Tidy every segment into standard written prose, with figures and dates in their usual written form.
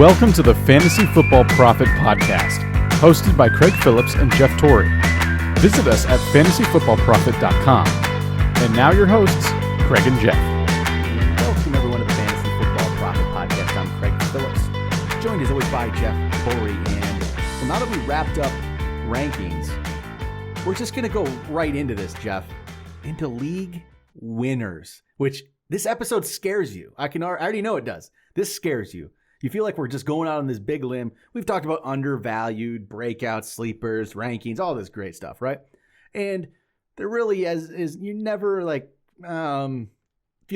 Welcome to the Fantasy Football Prophet Podcast, hosted by Craig Phillips and Jeff Torrey. Visit us at fantasyfootballprophet.com. And now your hosts, Craig and Jeff. Welcome everyone to the Fantasy Football Prophet Podcast. I'm Craig Phillips, joined as always by Jeff Torrey. And so now that we wrapped up rankings, we're just going to go right into this, Jeff, into league winners, which this episode scares you. I already know it does. This scares you. You feel like we're just going out on this big limb. We've talked about undervalued, breakouts, sleepers, rankings, all this great stuff, right? And there really is you never feel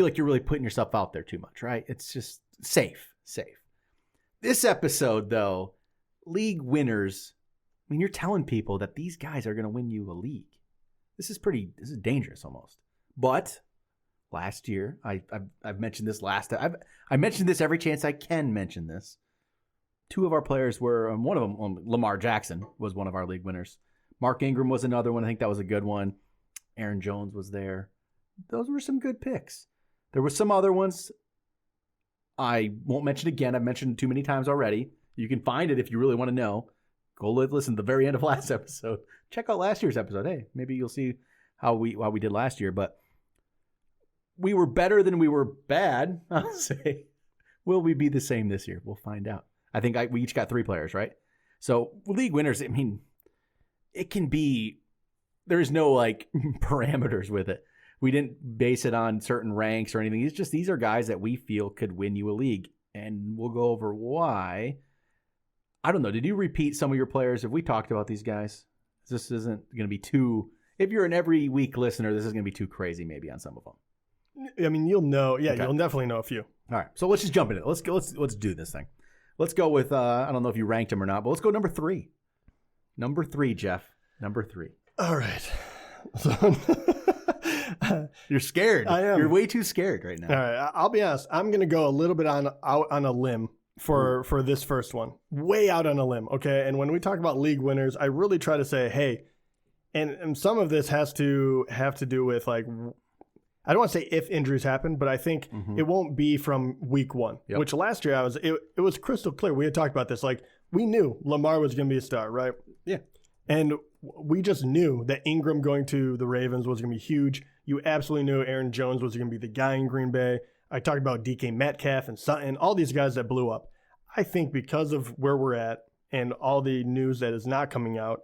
like you're really putting yourself out there too much, right? It's just safe. This episode, though, league winners, I mean, you're telling people that these guys are going to win you a league. This is dangerous almost. But last year, I've mentioned this I mentioned this every chance I can mention this. Two of our players were, one of them, Lamar Jackson was one of our league winners. Mark Ingram was another one. I think that was a good one. Aaron Jones was there. Those were some good picks. There were some other ones I won't mention again. I've mentioned too many times already. You can find it if you really want to know. Go listen to the very end of last episode. Check out last year's episode. Hey, maybe you'll see how we did last year. But we were better than we were bad, I'll say. Will we be the same this year? We'll find out. I think we each got 3 players, right? So league winners, I mean, it can be, there's no parameters with it. We didn't base it on certain ranks or anything. It's just these are guys that we feel could win you a league. And we'll go over why. I don't know. Did you repeat some of your players? Have we talked about these guys? This isn't going to be too, if you're an every week listener, this is going to be too crazy maybe on some of them. I mean, you'll know. Yeah, okay. You'll definitely know a few. All right, so let's just jump into it. Let's do this thing. Let's go with I don't know if you ranked him or not, but let's go number 3. Number 3, Jeff. Number 3. All right. You're scared. I am. You're way too scared right now. All right. I'll be honest. I'm going to go a little bit out on a limb for this first one. Way out on a limb. Okay. And when we talk about league winners, I really try to say, hey, and some of this has to do with I don't want to say if injuries happen, but I think it won't be from week 1, which last year it was crystal clear. We had talked about this. We knew Lamar was going to be a star, right? Yeah. And we just knew that Ingram going to the Ravens was going to be huge. You absolutely knew Aaron Jones was going to be the guy in Green Bay. I talked about DK Metcalf and Sutton, all these guys that blew up. I think because of where we're at and all the news that is not coming out,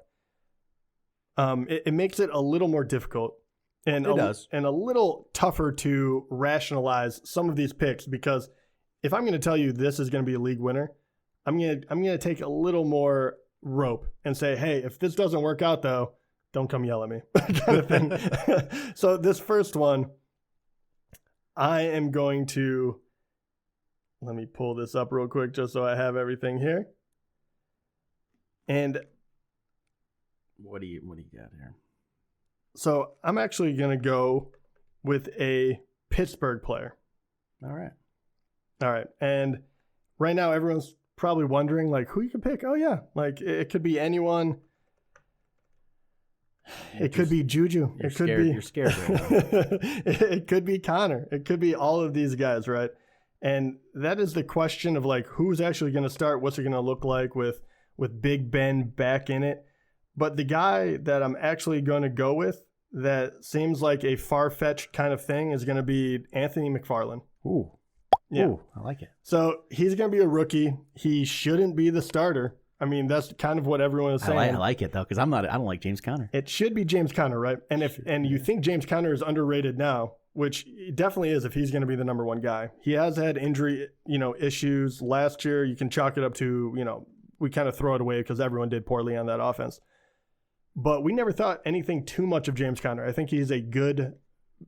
it makes it a little more difficult. And it does. And a little tougher to rationalize some of these picks, because if I'm going to tell you this is going to be a league winner, I'm going to take a little more rope and say, hey, if this doesn't work out, though, don't come yell at me, kind of thing. So this first one, I am going to, let me pull this up real quick just so I have everything here. And what do you got here? So I'm actually going to go with a Pittsburgh player. All right. And right now everyone's probably wondering who you could pick. Oh yeah. It could be anyone. It could be Juju. You're scared right now. It could be Connor. It could be all of these guys, right? And that is the question of who's actually going to start, what's it going to look like with Big Ben back in it. But the guy that I'm actually going to go with that seems like a far-fetched kind of thing is going to be Anthony McFarland. Ooh. Yeah. Ooh, I like it. So he's going to be a rookie. He shouldn't be the starter. I mean, that's kind of what everyone is saying. I like it, though, because I don't like James Conner. It should be James Conner, right? And you think James Conner is underrated now, which he definitely is if he's going to be the number 1 guy. He has had injury, issues last year. You can chalk it up to, we kind of throw it away because everyone did poorly on that offense. But we never thought anything too much of James Conner. I think he's a good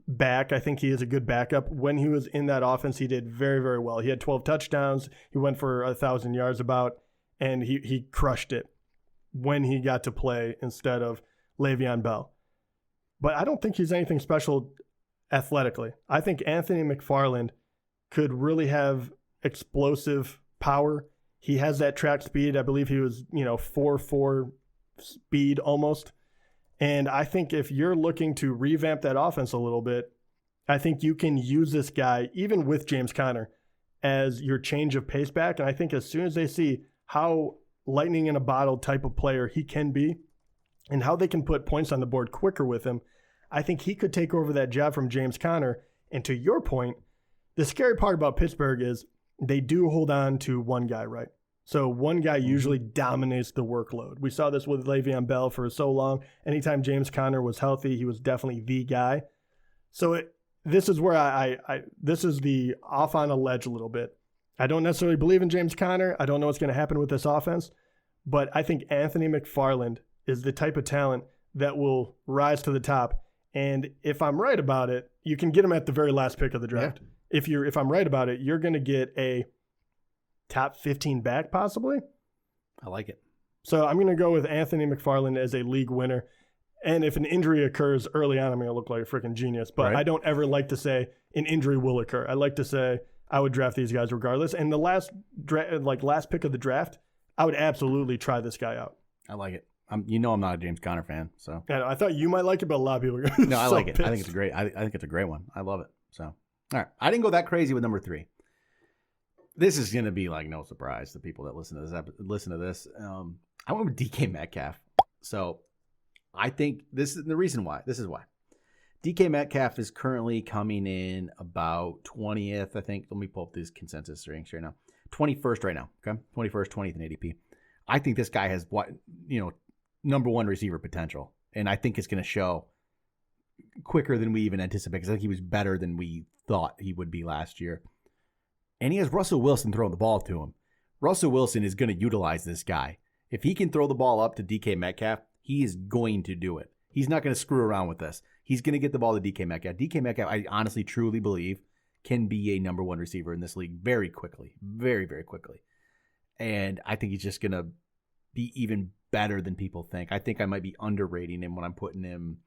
back. I think he is a good backup. When he was in that offense, he did very, very well. He had 12 touchdowns. He went for 1,000 yards about, and he crushed it when he got to play instead of Le'Veon Bell. But I don't think he's anything special athletically. I think Anthony McFarland could really have explosive power. He has that track speed. I believe he was, 4.4 speed almost. And I think if you're looking to revamp that offense a little bit, I think you can use this guy, even with James Conner, as your change of pace back. And I think as soon as they see how lightning in a bottle type of player he can be and how they can put points on the board quicker with him, I think he could take over that job from James Conner. And to your point, the scary part about Pittsburgh is they do hold on to one guy, right? So one guy usually dominates the workload. We saw this with Le'Veon Bell for so long. Anytime James Conner was healthy, he was definitely the guy. So this is where this is the off on a ledge a little bit. I don't necessarily believe in James Conner. I don't know what's going to happen with this offense. But I think Anthony McFarland is the type of talent that will rise to the top. And if I'm right about it, you can get him at the very last pick of the draft. Yeah. If I'm right about it, you're going to get a top 15 back possibly. I like it. So I'm going to go with Anthony McFarland as a league winner. And if an injury occurs early on, I'm going to look like a freaking genius. But right. I don't ever like to say an injury will occur. I like to say I would draft these guys regardless. And the last pick of the draft, I would absolutely try this guy out. I like it. I'm not a James Conner fan, so. Yeah, I thought you might like it, but a lot of people are going to No, I like it. I think it's great. I think it's a great one. I love it. So, all right. I didn't go that crazy with number 3. This is going to be like no surprise to people that listen to this. I went with DK Metcalf. So I think this is the reason why. This is why. DK Metcalf is currently coming in about 20th, I think. Let me pull up these consensus ranks right now. 21st right now. Okay. 21st, 20th in ADP. I think this guy has number 1 receiver potential. And I think it's going to show quicker than we even anticipated. Because I think he was better than we thought he would be last year. And he has Russell Wilson throwing the ball to him. Russell Wilson is going to utilize this guy. If he can throw the ball up to DK Metcalf, he is going to do it. He's not going to screw around with this. He's going to get the ball to DK Metcalf. DK Metcalf, I honestly, truly believe, can be a number 1 receiver in this league very quickly. Very, very quickly. And I think he's just going to be even better than people think. I think I might be underrating him when I'm putting him.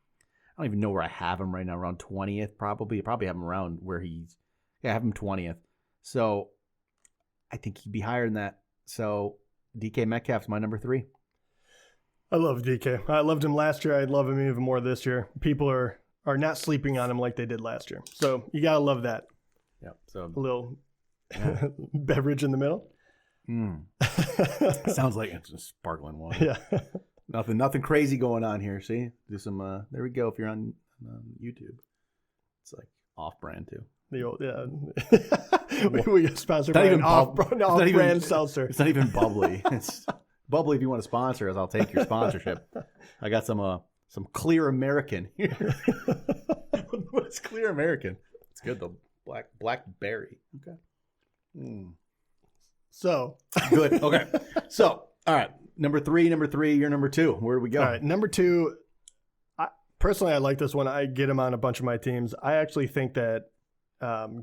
I don't even know where I have him right now, around 20th probably. I probably have him around where I have him 20th. So I think he'd be higher than that. So DK Metcalf's my number 3. I love DK. I loved him last year. I'd love him even more this year. People are not sleeping on him like they did last year. So you got to love that. Yeah. So a little beverage in the middle. Sounds like it's a sparkling water. Yeah. Nothing crazy going on here. See? Do some, there we go. If you're on YouTube, it's like off-brand too. The old, we get sponsored by an off-brand seltzer. It's not even bubbly. It's bubbly if you want to sponsor us. I'll take your sponsorship. I got some Clear American here. What's Clear American? It's good though. Blackberry. Okay. So good. Okay. So all right. Number 3. You're number 2. Where do we go? All right. Number 2. Personally, I like this one. I get him on a bunch of my teams. I actually think that.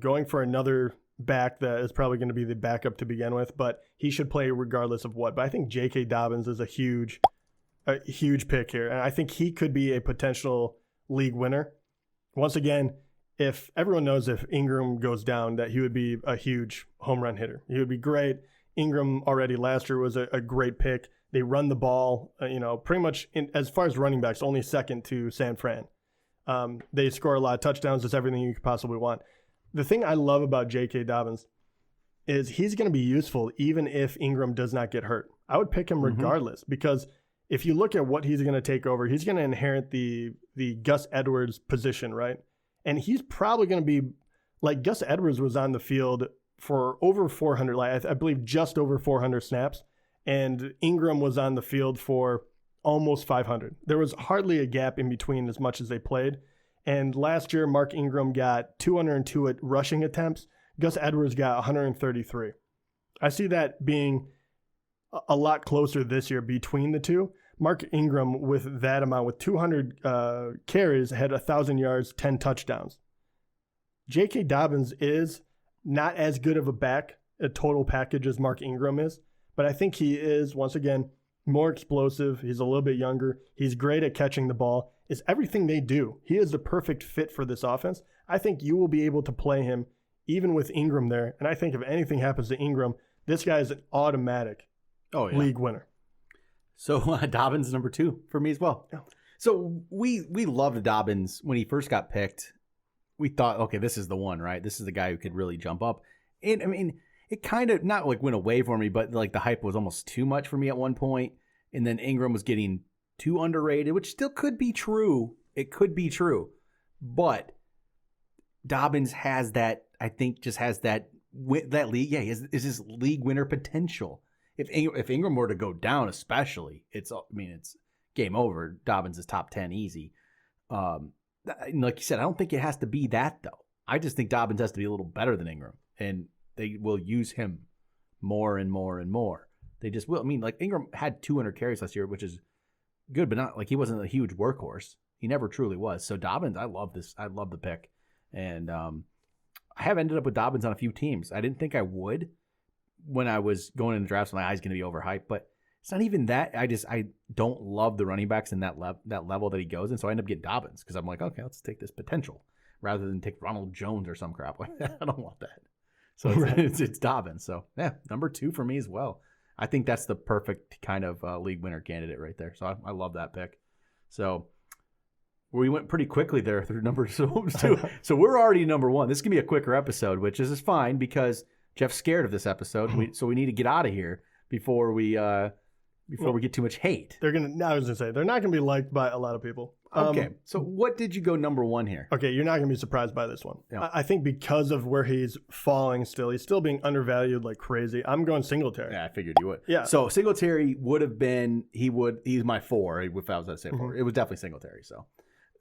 Going for another back that is probably going to be the backup to begin with, but he should play regardless of what. But I think J.K. Dobbins is a huge pick here, and I think he could be a potential league winner. Once again, if everyone knows if Ingram goes down, that he would be a huge home run hitter. He would be great. Ingram already last year was a great pick. They run the ball, pretty much as far as running backs, only second to San Fran. They score a lot of touchdowns. It's everything you could possibly want. The thing I love about J.K. Dobbins is he's going to be useful even if Ingram does not get hurt. I would pick him regardless because if you look at what he's going to take over, he's going to inherit the Gus Edwards position, right? And he's probably going to be like Gus Edwards was on the field for over 400, I believe just over 400 snaps, and Ingram was on the field for almost 500. There was hardly a gap in between as much as they played. And last year, Mark Ingram got 202 rushing attempts. Gus Edwards got 133. I see that being a lot closer this year between the two. Mark Ingram, with that amount, with 200 carries, had 1,000 yards, 10 touchdowns. J.K. Dobbins is not as good of a total package as Mark Ingram is, but I think he is, once again, more explosive. He's a little bit younger. He's great at catching the ball. It's everything they do. He is the perfect fit for this offense. I think you will be able to play him even with Ingram there. And I think if anything happens to Ingram, this guy is an automatic league winner. So Dobbins number 2 for me as well. Yeah. So we loved Dobbins when he first got picked. We thought, okay, this is the one, right? This is the guy who could really jump up. it kind of not like went away for me, but like the hype was almost too much for me at one point. And then Ingram was getting too underrated, which still could be true. It could be true. But Dobbins has that, I think, just has that league. Yeah, is his league winner potential. If Ingram were to go down, especially, it's game over. Dobbins is top 10 easy. Like you said, I don't think it has to be that, though. I just think Dobbins has to be a little better than Ingram, and they will use him more and more and more. They just will. I mean, like Ingram had 200 carries last year, which is good, but not like he wasn't a huge workhorse. He never truly was. So Dobbins, I love this. I love the pick, and I have ended up with Dobbins on a few teams. I didn't think I would when I was going into drafts. My eyes going to be overhyped, but it's not even that. I don't love the running backs in that level that he goes in. So I end up getting Dobbins because I'm like, okay, let's take this potential rather than take Ronald Jones or some crap like that. I don't want that. So it's Dobbins. So yeah, number 2 for me as well. I think that's the perfect kind of league winner candidate right there. So I love that pick. So we went pretty quickly there through number 2. So we're already number 1. This is gonna be a quicker episode, which is fine because Jeff's scared of this episode. So we need to get out of here before we get too much hate. I was gonna say they're not gonna be liked by a lot of people. Okay. So what did you go number 1 here? Okay, you're not gonna be surprised by this one. Yeah. I think because of where he's falling still, he's still being undervalued like crazy. I'm going Singletary. Yeah, I figured you would. Yeah. So Singletary would have been he's my 4 if I was going to say 4. It was definitely Singletary. So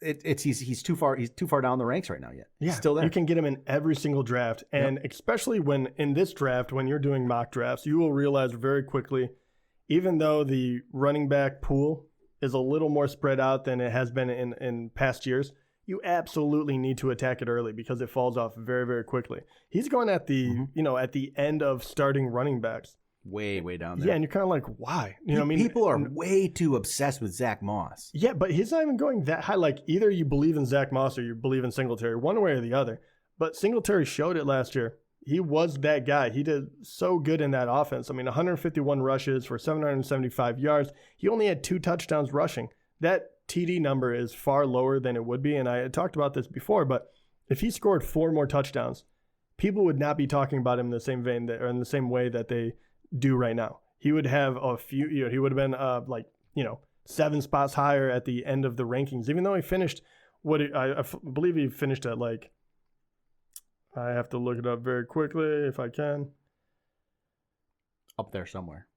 he's too far down the ranks right now yet. Yeah. He's still there. You can get him in every single draft. And especially when in this draft, when you're doing mock drafts, you will realize very quickly, even though the running back pool is a little more spread out than it has been in past years, you absolutely need to attack it early because it falls off very, very quickly. He's going at the at the end of starting running backs. Way down there. Yeah, and you're kind of like, why? People are way too obsessed with Zach Moss. Yeah, but he's not even going that high. Like either you believe in Zach Moss or you believe in Singletary, one way or the other. But Singletary showed it last year. He was that guy. He did so good in that offense. 151 rushes for 775 yards. He only had 2 touchdowns rushing. That TD number is far lower than it would be, and I had talked about this before, but if he scored 4 more touchdowns, people would not be talking about him in the same vein or in the same way that they do right now. He would have a few, he would have been 7 spots higher at the end of the rankings, even though he finished I believe he finished at I have to look it up very quickly if I can. Up there somewhere.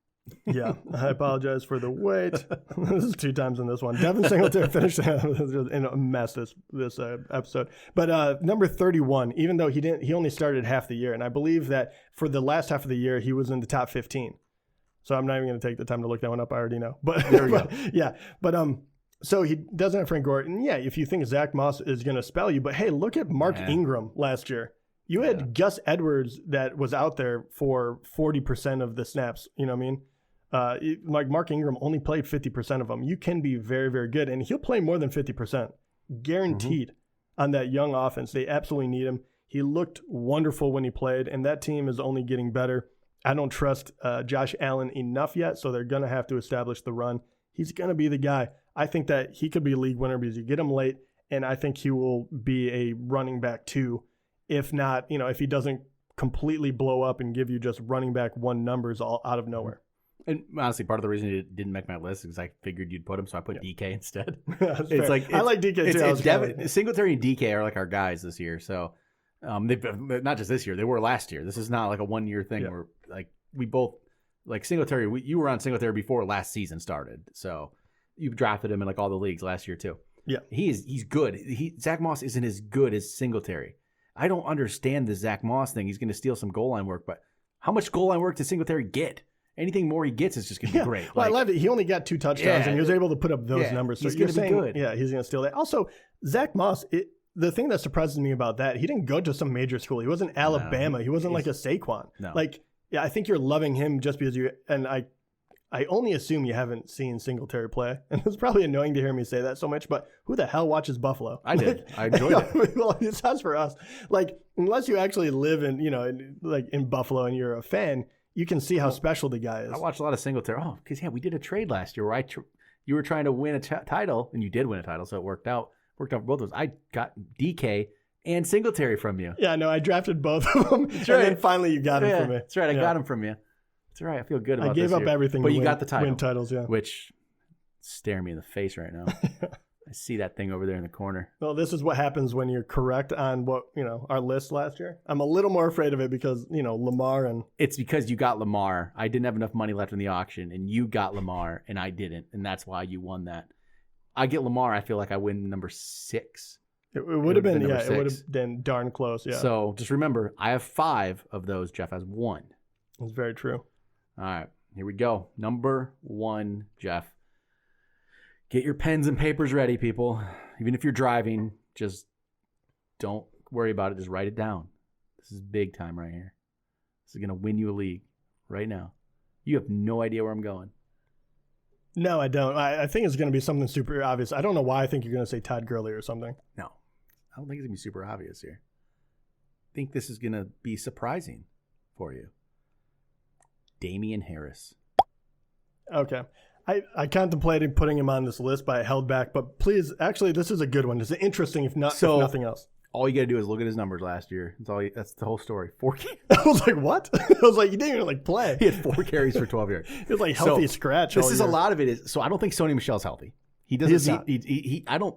Yeah, I apologize for the wait. This is 2 times in this one. Devin Singletary finished in a mess this episode. But number 31, even though he only started half the year, and I believe that for the last half of the year he was in the top 15. So I'm not even going to take the time to look that one up. I already know. But there we go. Yeah, but so he doesn't have Frank Gore, and yeah, if you think Zach Moss is going to spell you, but hey, look at Mark Ingram last year. You had Gus Edwards that was out there for 40% of the snaps. You know what I mean? Like Mark Ingram only played 50% of them. You can be very, very good, and he'll play more than 50%. Guaranteed on that young offense. They absolutely need him. He looked wonderful when he played, and that team is only getting better. I don't trust Josh Allen enough yet, so they're going to have to establish the run. He's going to be the guy. I think that he could be a league winner because you get him late, and I think he will be a running back too. If not, if he doesn't completely blow up and give you just running back 1 numbers all out of nowhere. And honestly, part of the reason it didn't make my list is I figured you'd put him, so I put DK instead. It's like I like DK too. It's Devin, Singletary and DK are like our guys this year. So they've not just this year; they were last year. This is not like a 1-year thing where like we both like Singletary. You were on Singletary before last season started, so you drafted him in like all the leagues last year too. Yeah, he's good. Zach Moss isn't as good as Singletary. I don't understand the Zach Moss thing. He's going to steal some goal line work, but how much goal line work does Singletary get? Anything more he gets is just going to be great. Well, I love it. He only got 2 touchdowns, and he was able to put up those numbers. So he's going to be good. Yeah, he's going to steal that. Also, Zach Moss, the thing that surprises me about that, he didn't go to some major school. He wasn't Alabama. He wasn't like a Saquon. No. I think you're loving him just because I only assume you haven't seen Singletary play, and it's probably annoying to hear me say that so much, but who the hell watches Buffalo? I did. I enjoyed it. Well, it sounds for us. Unless you actually live in Buffalo and you're a fan, you can see how special the guy is. I watched a lot of Singletary. Oh, because we did a trade last year where you were trying to win a title, and you did win a title, so it worked out for both of us. I got DK and Singletary from you. Yeah, no, I drafted both of them. That's right. And then finally you got him from me. That's right. I got him from you. That's right. I feel good about this. I gave up year. everything. But you got the title. Win titles, yeah. Which stare me in the face right now. I see that thing over there in the corner. Well, this is what happens when you're correct on what, our list last year. I'm a little more afraid of it because, Lamar and... It's because you got Lamar. I didn't have enough money left in the auction, and you got Lamar, and I didn't, and that's why you won that. I get Lamar, I feel like I win number 6. It would have been, it would have been darn close, yeah. So just remember, I have 5 of those. Jeff has 1. That's very true. All right, here we go. Number 1, Jeff. Get your pens and papers ready, people. Even if you're driving, just don't worry about it. Just write it down. This is big time right here. This is going to win you a league right now. You have no idea where I'm going. No, I don't. I think it's going to be something super obvious. I don't know why I think you're going to say Todd Gurley or something. No, I don't think it's going to be super obvious here. I think this is going to be surprising for you. Damien Harris. Okay. I contemplated putting him on this list, but I held back. But please, actually, this is a good one. It's interesting, if nothing else. All you got to do is look at his numbers last year. That's the whole story. 4 carries. I was like, what? I was like, you didn't even play. He had 4 carries for 12 yards. He was like healthy scratch. This is a lot of it. So I don't think Sony Michel's healthy. He doesn't. I don't.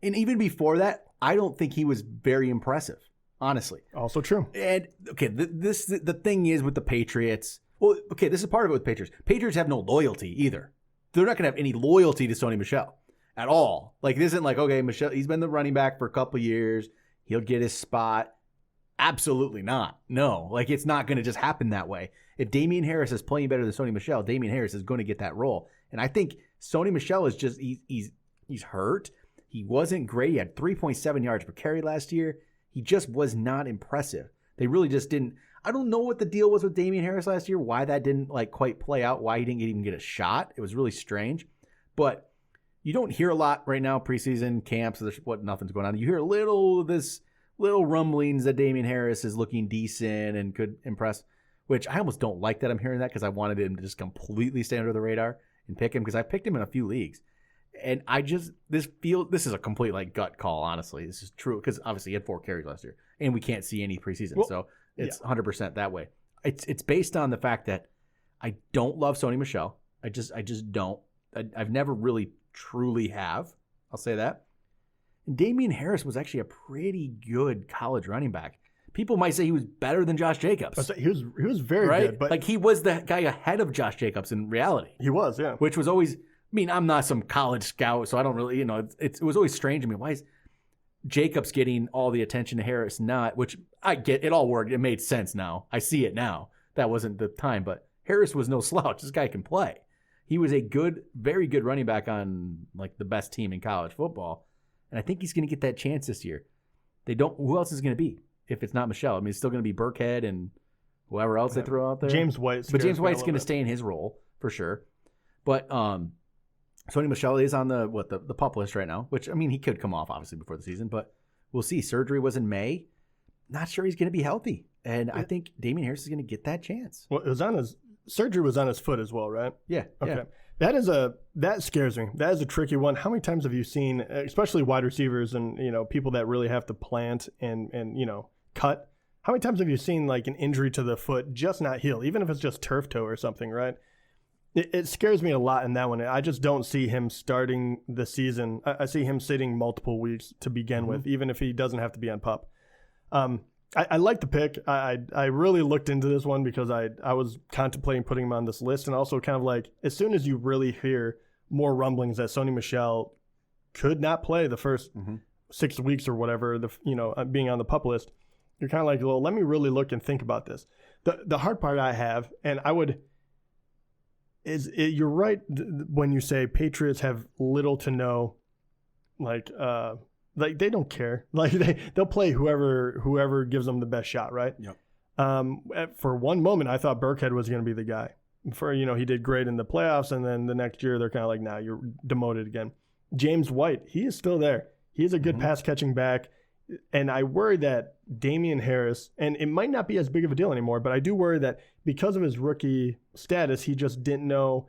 And even before that, I don't think he was very impressive. Honestly. Also true. And okay, the thing is with the Patriots. Well, okay, this is part of it with Patriots. Patriots have no loyalty either. They're not going to have any loyalty to Sony Michel at all. Like, it isn't like, okay, Michel, he's been the running back for a couple years. He'll get his spot. Absolutely not. No, like, it's not going to just happen that way. If Damien Harris is playing better than Sony Michel, Damien Harris is going to get that role. And I think Sony Michel is just, he's hurt. He wasn't great. He had 3.7 yards per carry last year. He just was not impressive. They really just didn't. I don't know what the deal was with Damien Harris last year, why that didn't quite play out, why he didn't even get a shot. It was really strange. But you don't hear a lot right now, preseason camps, nothing's going on. You hear little rumblings that Damien Harris is looking decent and could impress, which I almost don't like that I'm hearing that because I wanted him to just completely stay under the radar and pick him because I picked him in a few leagues. And this is a complete gut call, honestly. This is true because obviously he had 4 carries last year and we can't see any preseason. So it's 100% that way. It's based on the fact that I don't love Sony Michel. I just don't. I've never really truly have. I'll say that. And Damien Harris was actually a pretty good college running back. People might say he was better than Josh Jacobs. He was very good. But he was the guy ahead of Josh Jacobs in reality. He was, yeah. Which was always, I'm not some college scout, so I don't really, it was always strange to me. Why is Jacobs getting all the attention to Harris not, which I get, it all worked. It made sense now. I see it now. That wasn't the time, but Harris was no slouch. This guy can play. He was a very good running back on the best team in college football. And I think he's going to get that chance this year. Who else is going to be if it's not Michel? It's still going to be Burkhead and whoever else they throw out there. James White. But James White's going to stay in his role for sure. But Sony Michel is on the PUP list right now, which, he could come off obviously before the season, but we'll see. Surgery was in May. Not sure he's going to be healthy. And I think Damien Harris is going to get that chance. Well, surgery was on his foot as well, right? Yeah. Okay. Yeah. That scares me. That is a tricky one. How many times have you seen, especially wide receivers and, people that really have to plant and cut? How many times have you seen an injury to the foot just not heal, even if it's just turf toe or something, right? It scares me a lot in that one. I just don't see him starting the season. I see him sitting multiple weeks to begin with, even if he doesn't have to be on PUP. I like the pick. I really looked into this one because I was contemplating putting him on this list, and also kind of as soon as you really hear more rumblings that Sony Michel could not play the first 6 weeks or whatever, being on the PUP list, you're kind of well, let me really look and think about this. The hard part I have, and I would, you're right when you say Patriots have little to no, they don't care. They'll play whoever gives them the best shot, right? Yep. For one moment, I thought Burkhead was going to be the guy. He did great in the playoffs, and then the next year they're kind of nah, you're demoted again. James White, he is still there. He is a good pass catching back, and I worry that Damien Harris, and it might not be as big of a deal anymore, but I do worry that because of his rookie status, he just didn't know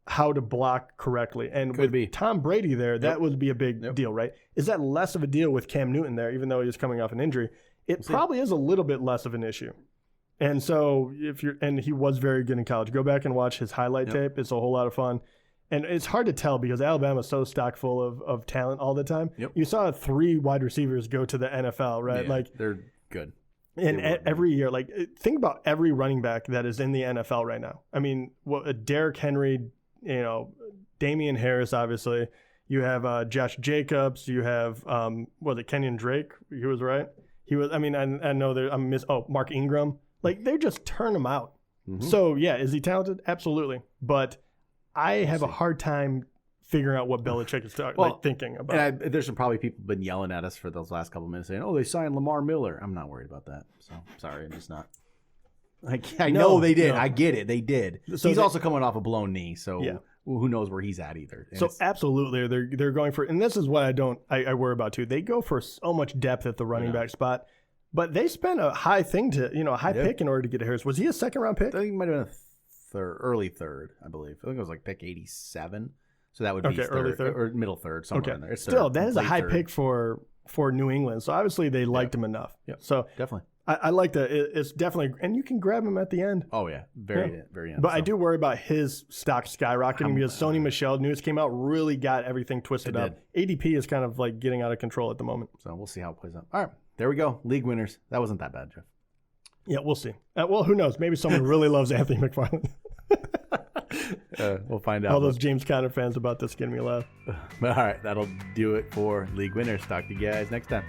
how to block correctly. And Could with be. Tom Brady there, that would be a big deal, right? Is that less of a deal with Cam Newton there, even though he was coming off an injury? It probably is a little bit less of an issue. And so he was very good in college. Go back and watch his highlight tape. It's a whole lot of fun. And it's hard to tell because Alabama's so stock full of talent all the time. Yep. You saw 3 wide receivers go to the NFL, right? Yeah, they're good. And every year, think about every running back that is in the NFL right now. I mean, Derrick Henry, Damien Harris, obviously. You have Josh Jacobs. You have, Kenyon Drake? He was right. He was. I mean, I know there. Mark Ingram. They just turn him out. Mm-hmm. So yeah, is he talented? Absolutely. But I have a hard time figuring out what Belichick is thinking about. And there's probably people been yelling at us for those last couple of minutes saying, "Oh, they signed Lamar Miller." I'm not worried about that. So sorry, I'm just not. I know they did. No. I get it. They did. So he's also coming off a blown knee. So who knows where he's at either. And so absolutely, they're going for, and this is what I worry about too. They go for so much depth at the running back spot. But they spent a high pick in order to get Harris. Was he a second-round pick? I think he might have been early third, I believe. I think it was pick 87. So that would be early third or middle third, somewhere in there. It's still, that is a high pick for New England. So obviously they liked him enough. Yep. So definitely, I like that. It's definitely, and you can grab him at the end. Oh yeah, very end. But I do worry about his stock skyrocketing because Sony Michel news came out, really got everything twisted up. ADP is kind of getting out of control at the moment. So we'll see how it plays out. All right. There we go. League winners. That wasn't that bad, Jeff. Yeah, we'll see. Well, who knows? Maybe someone really loves Anthony McFarland. We'll find out. All those James Conner fans about this getting me laugh. All right. That'll do it for League winners. Talk to you guys next time.